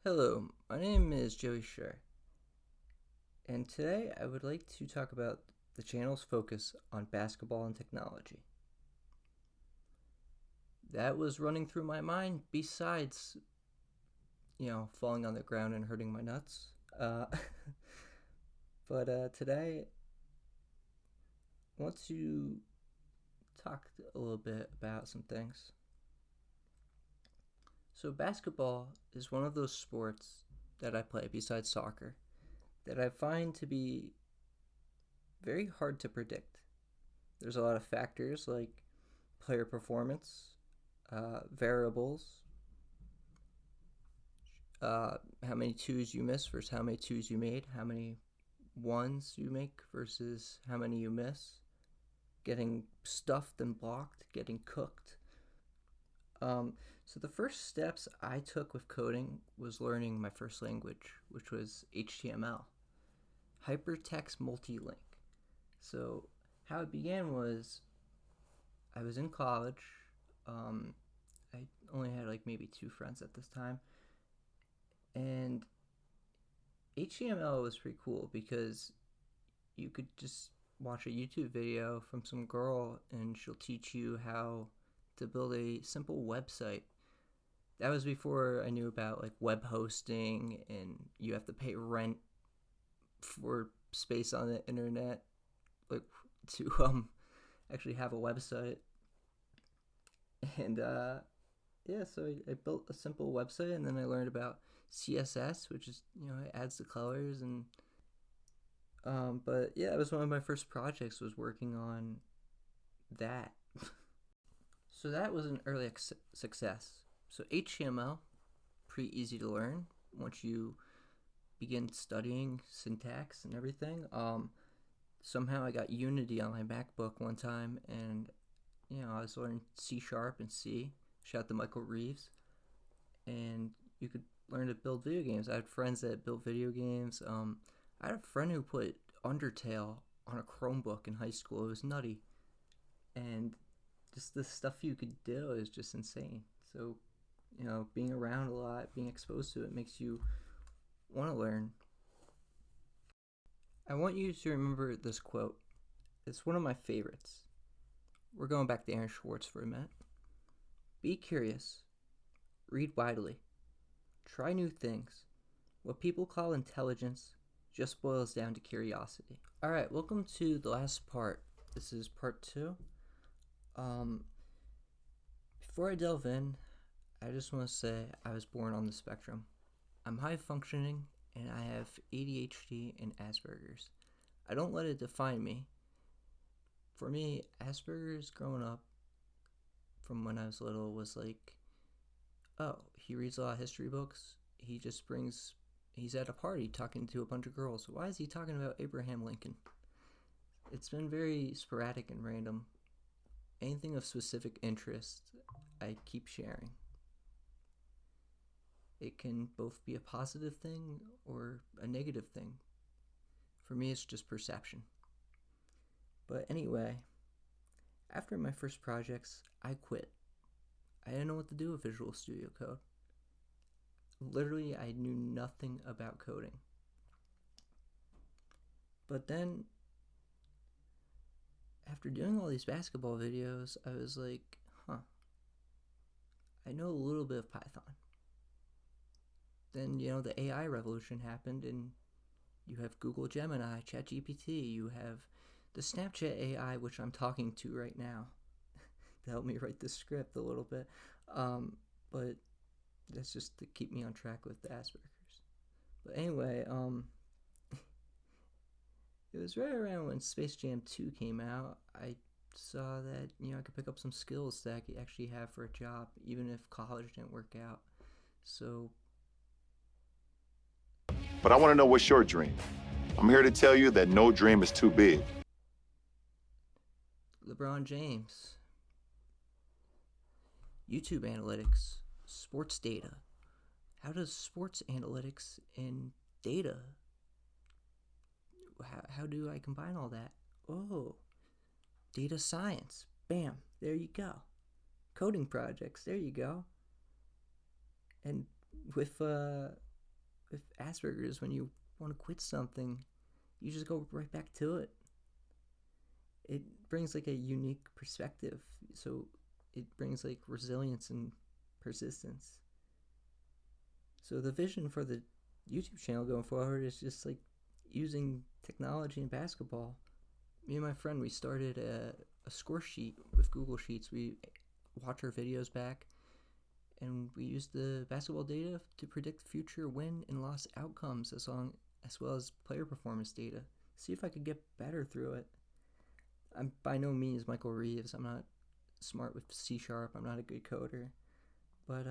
Hello, my name is Joey Sher, and today I would like to talk about the channel's focus on basketball and technology. That was running through my mind besides, falling on the ground and hurting my nuts. Uh, but today I want to talk a little bit about some things. So, basketball is one of those sports that I play besides soccer that I find to be very hard to predict. There's a lot of factors like player performance, variables, how many twos you miss versus how many twos you made, how many ones you make versus how many you miss, getting stuffed and blocked, getting cooked. So the first steps I took with coding was learning my first language, which was HTML, Hypertext Multilink. So how it began was I was in college. I only had like maybe 2 friends at this time, and HTML was pretty cool because you could just watch a YouTube video from some girl and she'll teach you how to build a simple website. That was before I knew about like web hosting and you have to pay rent for space on the internet, like to actually have a website. And yeah, so I built a simple website, and then I learned about CSS, which is it adds the colors. And but yeah, it was one of my first projects was working on that. So that was an early success. So HTML, pretty easy to learn once you begin studying syntax and everything. Somehow I got Unity on my MacBook one time, and I was learning C# and C. Shout out to Michael Reeves. And you could learn to build video games. I had friends that built video games. I had a friend who put Undertale on a Chromebook in high school. It was nutty. And just the stuff you could do is just insane. So, being around a lot, being exposed to it makes you want to learn. I want you to remember this quote. It's one of my favorites. We're going back to Aaron Swartz for a minute. Be curious. Read widely. Try new things. What people call intelligence just boils down to curiosity. Alright, welcome to the last part. This is part 2. Before I delve in, I just want to say I was born on the spectrum. I'm high functioning and I have ADHD and Asperger's. I don't let it define me. For me, Asperger's growing up from when I was little was like, oh, he reads a lot of history books. He's at a party talking to a bunch of girls. Why is he talking about Abraham Lincoln? It's been very sporadic and random. Anything of specific interest, I keep sharing. It can both be a positive thing or a negative thing. For me, it's just perception. But anyway, after my first projects, I quit. I didn't know what to do with Visual Studio Code. Literally, I knew nothing about coding. But then, after doing all these basketball videos, I was like, I know a little bit of Python. Then, the AI revolution happened, and you have Google Gemini, ChatGPT, you have the Snapchat AI, which I'm talking to right now to help me write this script a little bit. But that's just to keep me on track with the Asperger's. But anyway, it was right around when Space Jam 2 came out. I saw that, I could pick up some skills that I could actually have for a job, even if college didn't work out. So. But I want to know, what's your dream? I'm here to tell you that no dream is too big. Lebron James. YouTube analytics. Sports data. How does sports analytics and data, how do I combine all that? Oh, data science. Bam, there you go. Coding projects, there you go. And with with Asperger's, when you want to quit something, you just go right back to it. It brings like a unique perspective. So it brings like resilience and persistence. So the vision for the YouTube channel going forward is just like using technology in basketball. Me and my friend, we started a score sheet with Google Sheets. We watch our videos back, and we use the basketball data to predict future win and loss outcomes as well as player performance data. See if I could get better through it. I'm by no means Michael Reeves. I'm not smart with C#. I'm not a good coder. But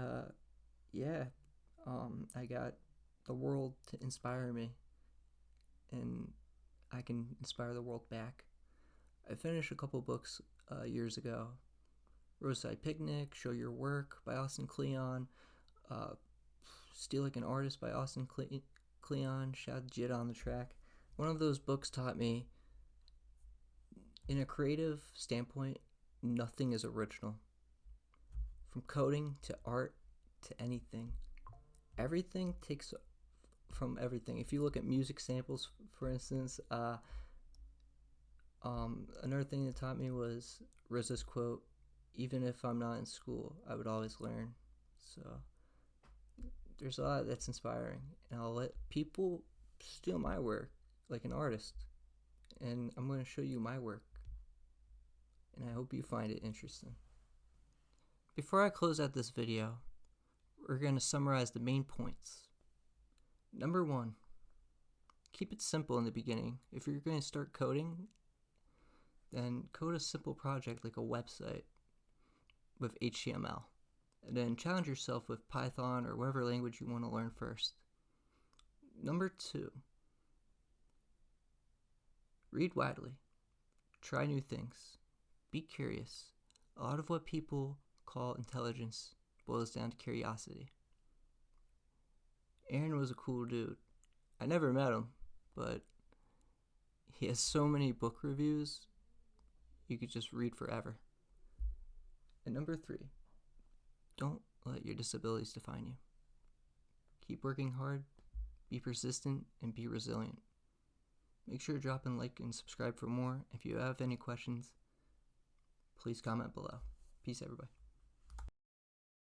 I got the world to inspire me, and I can inspire the world back. I finished a couple books years ago. Roadside Picnic, Show Your Work by Austin Kleon, Steal Like an Artist by Austin Kleon, shout Jid on the track. One of those books taught me, in a creative standpoint, nothing is original. From coding to art to anything. Everything takes from everything. If you look at music samples, for instance, another thing that taught me was RZA's quote, "Even if I'm not in school, I would always learn." So there's a lot that's inspiring, and I'll let people steal my work like an artist, and I'm going to show you my work, and I hope you find it interesting. Before I close out this video, we're going to summarize the main points. Number 1, keep it simple in the beginning. If you're going to start coding, then code a simple project like a website with HTML, and then challenge yourself with Python or whatever language you want to learn first. Number 2, read widely, try new things, be curious. A lot of what people call intelligence boils down to curiosity. Aaron was a cool dude. I never met him, but he has so many book reviews you could just read forever. And number 3, don't let your disabilities define you. Keep working hard, be persistent, and be resilient. Make sure to drop a like and subscribe for more. If you have any questions, please comment below. Peace, everybody.